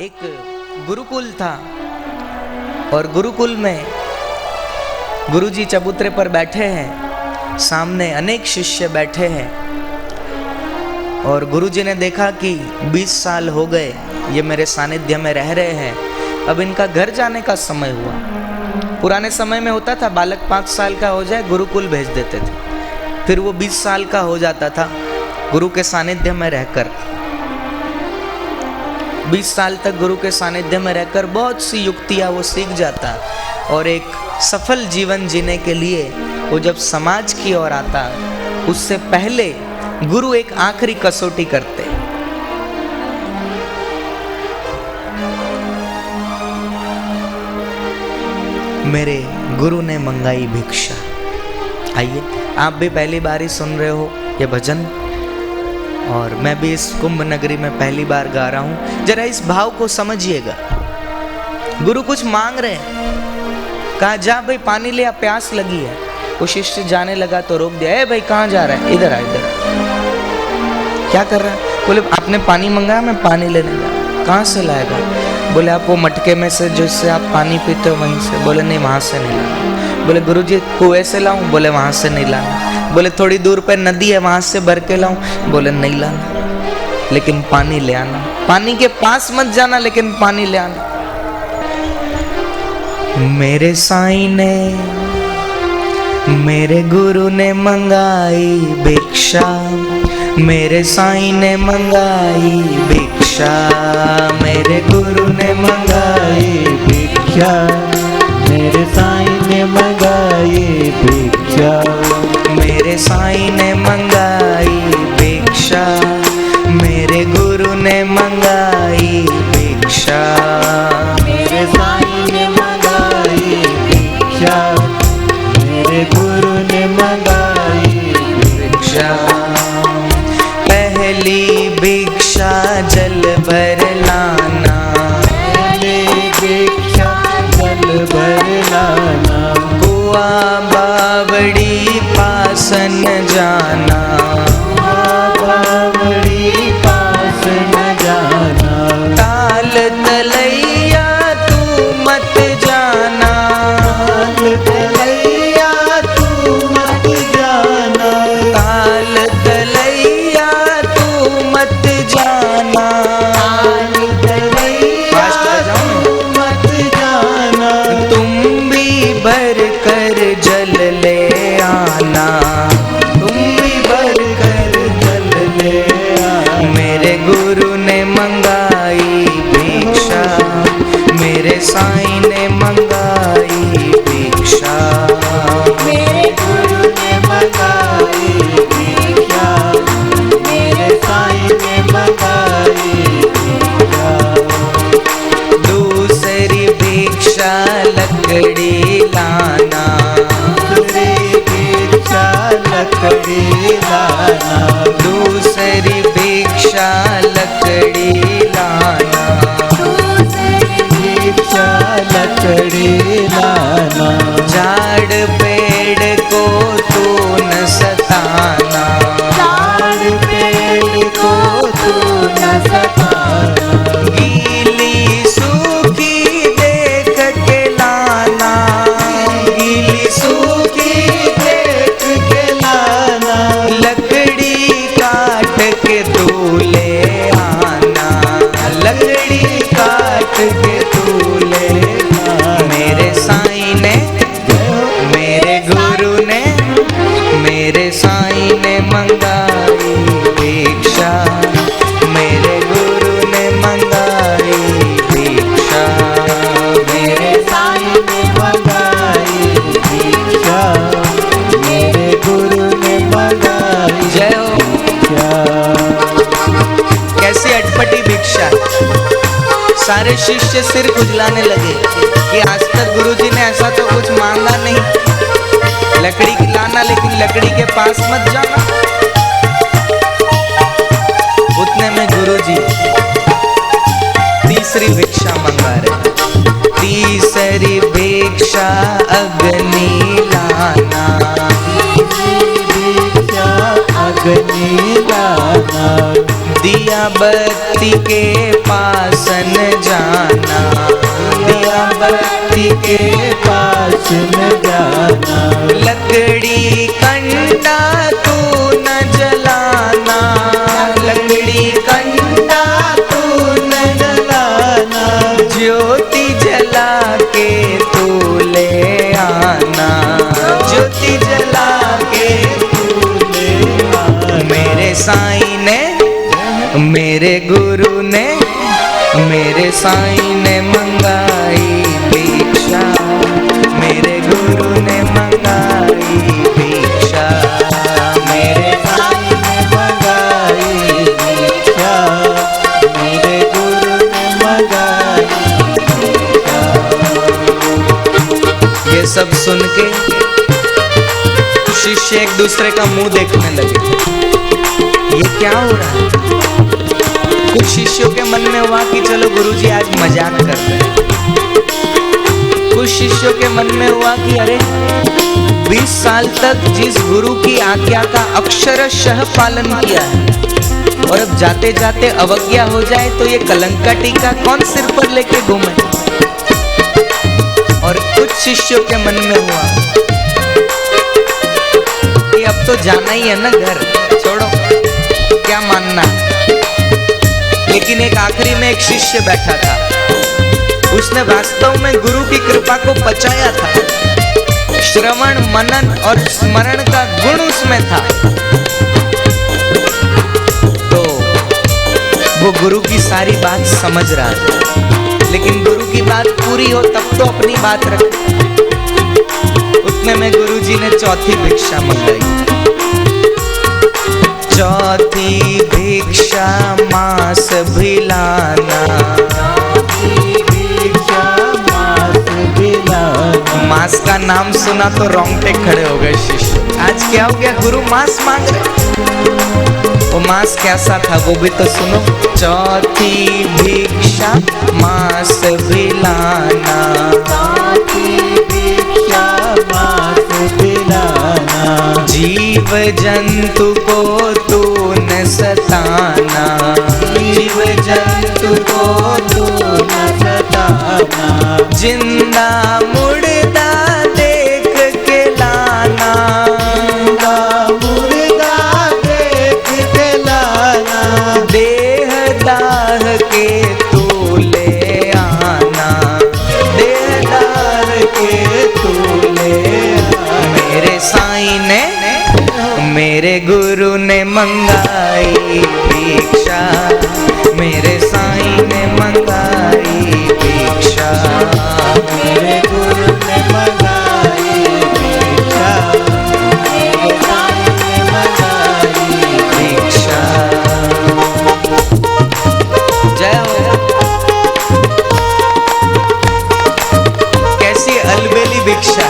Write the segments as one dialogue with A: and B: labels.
A: एक गुरुकुल था और गुरुकुल में गुरुजी चबूतरे पर बैठे हैं, सामने अनेक शिष्य बैठे हैं और गुरुजी ने देखा कि 20 साल हो गए ये मेरे सानिध्य में रह रहे हैं, अब इनका घर जाने का समय हुआ। पुराने समय में होता था बालक 5 साल का हो जाए गुरुकुल भेज देते थे, फिर वो 20 साल का हो जाता था गुरु के सानिध्य में रहकर। 20 साल तक गुरु के सानिध्य में रहकर बहुत सी युक्तियाँ वो सीख जाता और एक सफल जीवन जीने के लिए वो जब समाज की ओर आता उससे पहले गुरु एक आखिरी कसौटी करते। मेरे गुरु ने मंगाई भिक्षा। आइए आप भी पहली बार ही सुन रहे हो ये भजन और मैं भी इस कुंभ नगरी में पहली बार गा रहा हूं, जरा इस भाव को समझिएगा। गुरु कुछ मांग रहे हैं, कहा जा भाई पानी ले आ, प्यास लगी है। वो शिष्य जाने लगा तो रोक दिया, ए भाई कहाँ जा रहा है, इधर आ इधर। क्या कर रहा है? बोले आपने पानी मंगाया, मैं पानी लेने जा। कहाँ से लाएगा? बोले आप वो मटके में से जिससे आप पानी पीते हो वहीं से। बोले नहीं वहाँ से नहीं लाना। बोले गुरुजी कुएं से लाऊं? बोले वहाँ से नहीं लाना। बोले थोड़ी दूर पे नदी है वहाँ से भर के लाऊं? बोले नहीं लाना, लेकिन पानी ले आना। पानी के पास मत जाना, लेकिन पानी ले आना। मेरे साईं ने, मेरे गुरु ने मंगाई भिक्षा, मेरे साईं ने मंगाई भिक्षा, मेरे गुरु ने मंगाई भिक्षा,
B: मेरे साईं ने मंगाई भिक्षा,
A: मेरे साईं ने मंगाई भिक्षा, मेरे गुरु ने मंगाई भिक्षा,
B: मेरे साईं ने मंगाई भिक्षा, मेरे गुरु ने मंगाई भिक्षा।
A: पहली भिक्षा जल भर लाना,
B: पहली भिक्षा जल भर लाना,
A: कुआ बावड़ी पासन जाना,
B: बावड़ी पास न जाना,
A: ताल तलैया तू मत जाना,
B: ताल तलैया तू मत जाना,
A: ताल तलैया तू मत जाना।
B: ताल तलैया तू मत जाना,
A: तुम भी भर कर जल ले आना, तुम भी भर कर जल ले आना। मेरे गुरु ने मंगाई भिक्षा, मेरे साईं ने मंगाई भिक्षा,
B: मेरे गुरु ने मंगाई भिक्षा, मेरे साईं ने मंगाई भिक्षा।
A: दूसरी भिक्षा लकड़ी लाना,
B: दूसरी भिक्षा लकड़ी लाना,
A: दूसरी भिक्षा लकड़ी लाना,
B: दूसरी भिक्षा लकड़ी लाना,
A: झाड़ पेड़ को तू न सताना,
B: झाड़ पेड़ को तू न सताना,
A: गीली सूखी देख के लाना, गीली सूखी
B: देख के लाना,
A: लकड़ी काट के तू ले आना, लकड़ी काट के तू ले आना। मेरे साईं ने, मेरे गुरु ने, मेरे साईं ने मंगाई भिक्षा, मेरे गुरु ने मंगाई भिक्षा,
B: मेरे साईं ने मंगाई भिक्षा, मेरे गुरु ने मंगाई
A: जय हो।
B: भिक्षा।
A: कैसी अटपटी भिक्षा। सारे शिष्य सिर खुजलाने लगे कि आज तक गुरुजी ने ऐसा तो कुछ मांगा नहीं। लकड़ी की लाना, लेकिन लकड़ी के पास मत जाना। उतने में गुरुजी तीसरी भिक्षा मंगा रहे। तीसरी भिक्षा अग्नि लाना,
B: तीसरी भिक्षा अग्नि लाना,
A: दिया बत्ती के पास न जाना,
B: दिया बत्ती के पास न जाना,
A: लकड़ी कंडा तू न जलाना, लकड़ी कंडा
B: तू न जलाना,
A: ज्योति जला के तू ले आना, ज्योति जला के
B: तू ले आना।
A: मेरे साईं ने, मेरे गुरु ने, मेरे साईं ने मंगाई भिक्षा, मेरे गुरु ने मंगाई भिक्षा, मेरे
B: साईं ने मंगाई भिक्षा, मेरे गुरु ने मंगाई भिक्षा।
A: ये सब सुन के शिष्य एक दूसरे का मुंह देखने लगे, ये क्या हो रहा है। कुछ शिष्यों के मन में हुआ कि चलो गुरुजी आज मजाक करते हैं, कुछ शिष्यों के मन में हुआ कि अरे 20 साल तक जिस गुरु की आज्ञा का अक्षरशः पालन किया है और अब जाते जाते अवज्ञा हो जाए तो ये कलंक का टीका कौन सिर पर लेके घूमे। और कुछ शिष्यों के मन में हुआ कि अब तो जाना ही है ना घर, छोड़ो क्या मानना। लेकिन एक आखिरी में एक शिष्य बैठा था, उसने वास्तव में गुरु की कृपा को पचाया था, श्रवण मनन और स्मरण का गुण उसमें था, तो वो गुरु की सारी बात समझ रहा था। लेकिन गुरु की बात पूरी हो तब तो अपनी बात रखे। उतने में गुरुजी ने चौथी भिक्षा मंगाई, चौथी भिक्षा मांस भिलाना, मांस का नाम सुना तो रोंगटे खड़े हो गए शिष्य। आज क्या हो गया, गुरु मांस मांग रहे। वो मांस कैसा था वो भी तो सुनो। चौथी भिक्षा मांस भिलाना, जीव जंतु को तू न सताना, जीव जंतु को तू न सताना, जिंदा मुर्दा देख के लाना,
B: मुर्दा देख के लाना,
A: देह दाह के तू ले आना, देह दाह के तू ले आना। मेरे साईं ने, मेरे गुरु ने मंगाई भिक्षा, मेरे साईं ने मंगाई भिक्षा,
B: मेरे गुरु ने मंगाई भिक्षा, मेरे साईं ने मंगाई
A: भिक्षा। जय हो। कैसी अलबेली भिक्षा।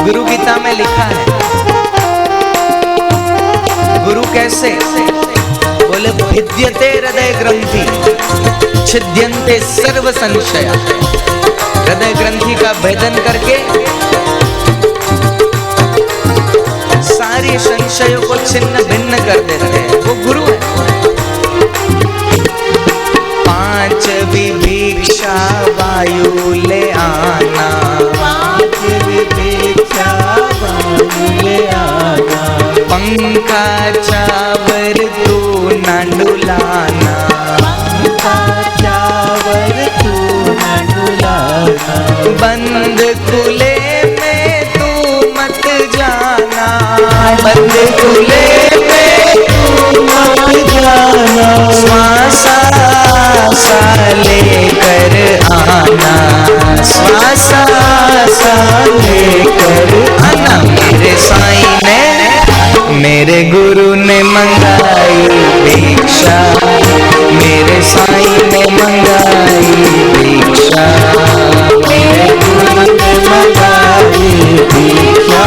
A: गुरु गीता में लिखा है, गुरु कैसे बोले, भिद्यते हृदय ग्रंथि छिद्यन्ते सर्व संशया। हृदय ग्रंथि का भेदन करके सारे संशयों को छिन्न भिन्न कर देते हैं, वो गुरु है। पांचवी भिक्षा वायु ले आना,
B: पांचवी भिक्षा वायु ले आना,
A: पंखा चावर तू न डुलाना,
B: पंखा चावर तू न डुलाना,
A: बंद खुले में तू मत जाना, बंद खुले में
B: तू मत जाना,
A: श्वासा सा लेकर आना, श्वासा सा लेकर आना। मेरे साईं ने, मेरे गुरु ने मंगाई भिक्षा, मेरे साईं ने मंगाई भिक्षा,
B: मेरे गुरु ने मंगाई भिक्षा,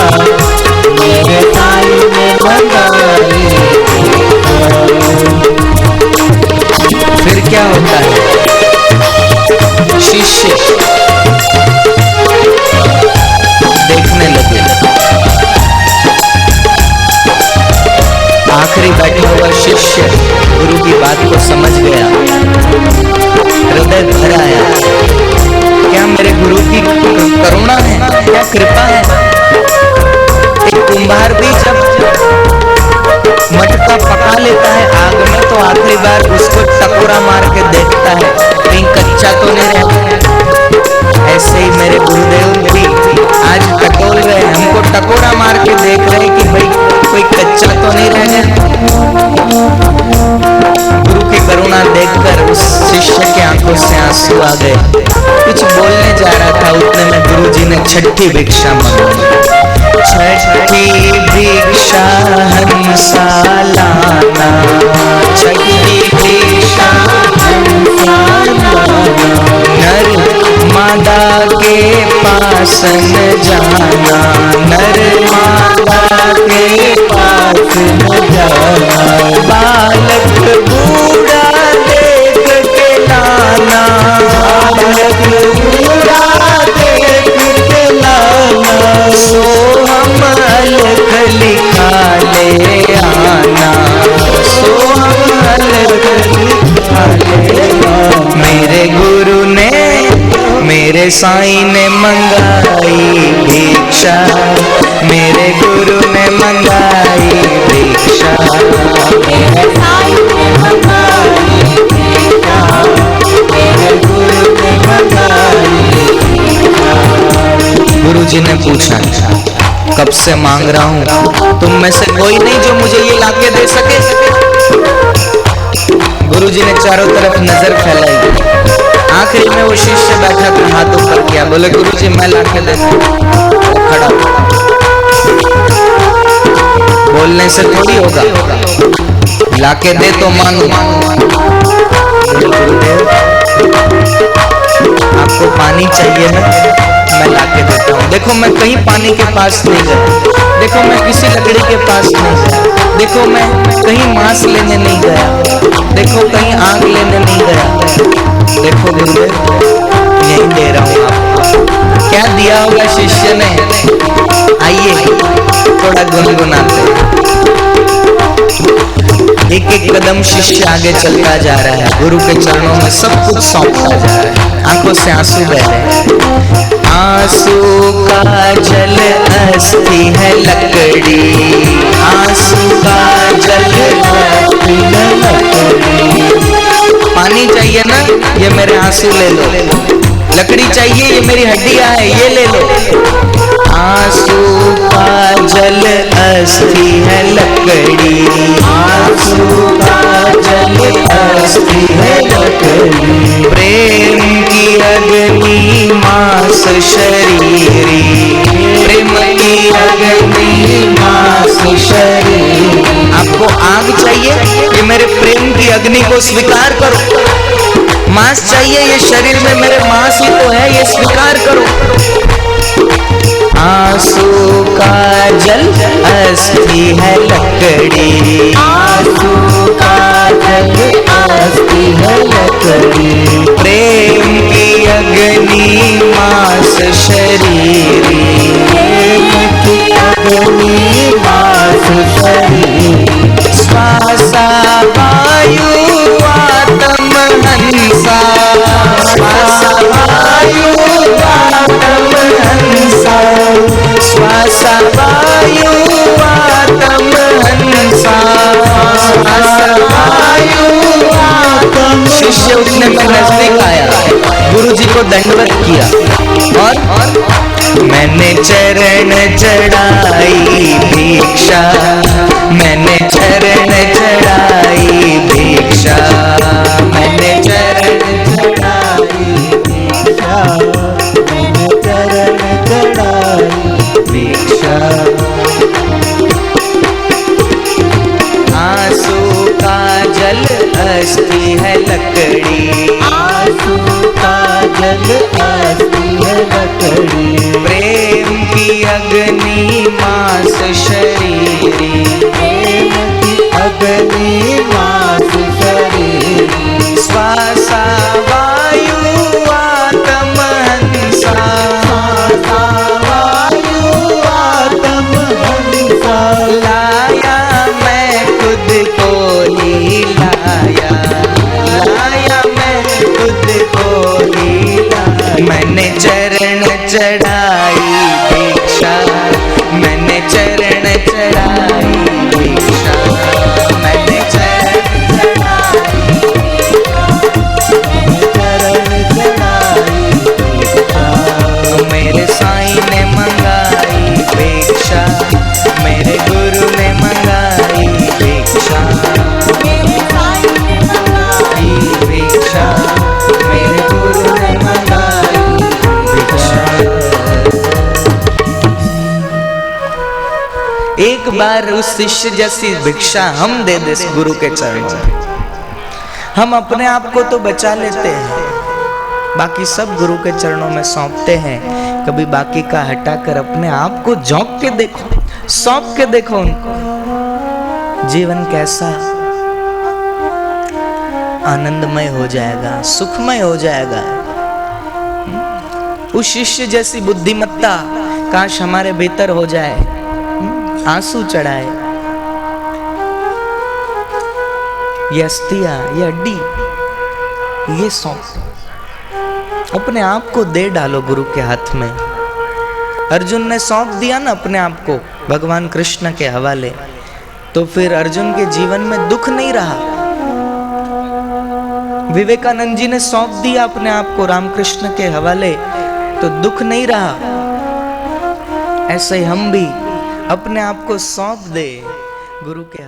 B: मेरे साईं ने मंगाई भिक्षा।
A: फिर क्या होता है, शिष्य हुआ शिष्य गुरु की बात को समझ गया, हृदय भर आया। क्या मेरे गुरु की करुणा है, क्या कृपा है। एक कुम्हार भी जब मटका पका लेता है आग में तो आखिरी बार उसको टकोरा मार के देखता है कहीं कच्चा तो नहीं रह गया। ऐसे ही मेरे गुरुदेव भी आज टटोल रहे हैं, हमको टकोरा मार के देख रहे कि भाई कोई कच्चा तो नहीं रह गया। गुरु की करुणा देखकर उस शिष्य के आंखों से आंसू आ गए। कुछ बोलने जा रहा था, उतने में गुरुजी ने छठी भिक्षा मांगी। छठी भिक्षा हंसा लाना, छठी भिक्षा हंसा लाना, नर मादा के पास न जाना, नर मादा के पास न जाना, बालक बूढ़ा देख के लाना, बालक बूढ़ा देख के लाना, सो हम अलख लिखा ले आना, सो हम अलख लिखा ले आना। मेरे गुरु ने मेरे साईं ने मंगाई भिक्षा, मेरे गुरु ने मंगाई भिक्षा, मेरे साईं ने मंगाई भिक्षा, मेरे गुरु ने मंगाई भिक्षा। गुरुजी ने पूछा कब से मांग रहा हूँ, तुम में से कोई नहीं जो मुझे ये लाके दे सके। गुरुजी ने चारों तरफ नजर फैलाई, आखिरी में वो शिष्य बैठा था, हाथ ऊपर किया, बोले गुरुजी मैं लाके देता हूँ। खड़ा बोलने से थोड़ी होगा, लाके दे तो मांगू। गुरुदेव आपको पानी चाहिए ना, मैं लाके देता हूँ। देखो मैं कहीं पानी के पास नहीं गया, देखो मैं किसी लकड़ी के पास नहीं गया, देखो मैं कहीं मांस लेने नहीं गया, देखो कहीं आग लेने नहीं गया। देखो गुरुदेव यही दे रहा हूँ आपको। क्या दिया होगा शिष्य ने, आइए थोड़ा गुनगुनाते हैं। एक एक कदम शिष्य आगे चलता जा रहा है, गुरु के चरणों में सब कुछ सौंपता जा रहा है, आंखों से आंसू बह रहे हैं। आंसू का जल अस्थि है लकड़ी, आंसू का जल अस्थि है लकड़ी। पानी चाहिए ना, ये मेरे आंसू ले लो, लकड़ी चाहिए, ये मेरी हड्डियां है, ये ले लो। आंसू का जल अस्थि है लकड़ी, आंसू का जल अस्थि है लकड़ी। प्रेम की अग्नि मांस शरीरी, प्रेम की अग्नि मांस शरीरी। आपको आग चाहिए, ये मेरे प्रेम की अग्नि को स्वीकार करो। मांस चाहिए, ये शरीर में मेरे मांस ही तो है, ये स्वीकार करो। आंसू का जल अस्थि है लकड़ी, आंसू का जल अस्थि है लकड़ी। प्रेम की अग्नि मांस शरीरी, प्रेम की अग्नि मांस शरीरी। श्वासा वायु आत्म हंसा, श्वासा वायु आत्म हंसा, श्वासा वायु आत्म हंसा, श्वासा वायु आत्म। शिष्य उठने में नजदीक आया, गुरुजी को दंडवत किया और मैंने चरण चढ़ाई भिक्षा, मैंने चरण चढ़ाई भिक्षा, मैंने चरण चढ़ाई भिक्षा, मैंने चरण चढ़ाई भिक्षा। आंसू का जल अस्थि है लकड़ी, आंसू का जल अस्थि है लकड़ी। प्रेम की अग्नि मांस शरीरी, प्रेम की अग्नि मांस शरीरी। श्वासा वायु आत्म हंसा, श्वासा वायु आत्म हंसा। लाया मैं खुद को चढ़ाई भिक्षा, मैंने चरण चढ़ाई भिक्षा, मैंने चरण चढ़ाई भिक्षा, मेरे साईं ने मंगाई भिक्षा, मेरे गुरु ने मंगाई भिक्षा, मेरे साईं ने मंगाई भिक्षा, मेरे गुरु ने मंगाई भिक्षा। एक बार उस शिष्य जैसी भिक्षा हम दे दे गुरु के चरणों में। हम अपने आप को तो बचा लेते हैं, बाकी सब गुरु के चरणों में सौंपते हैं। कभी बाकी का हटाकर अपने आप को झोंक के देखो, सौंप के देखो उनको, जीवन कैसा आनंदमय हो जाएगा, सुखमय हो जाएगा। उस शिष्य जैसी बुद्धिमत्ता काश हमारे भीतर हो जाए। आंसू चढ़ाए, ये अस्थियां, ये हड्डी, ये सौंप, अपने आप को दे डालो गुरु के हाथ में। अर्जुन ने सौंप दिया ना अपने आप को भगवान कृष्ण के हवाले, तो फिर अर्जुन के जीवन में दुख नहीं रहा। विवेकानंद जी ने सौंप दिया अपने आप को रामकृष्ण के हवाले, तो दुख नहीं रहा। ऐसे ही हम भी अपने आप को सौंप दे गुरु के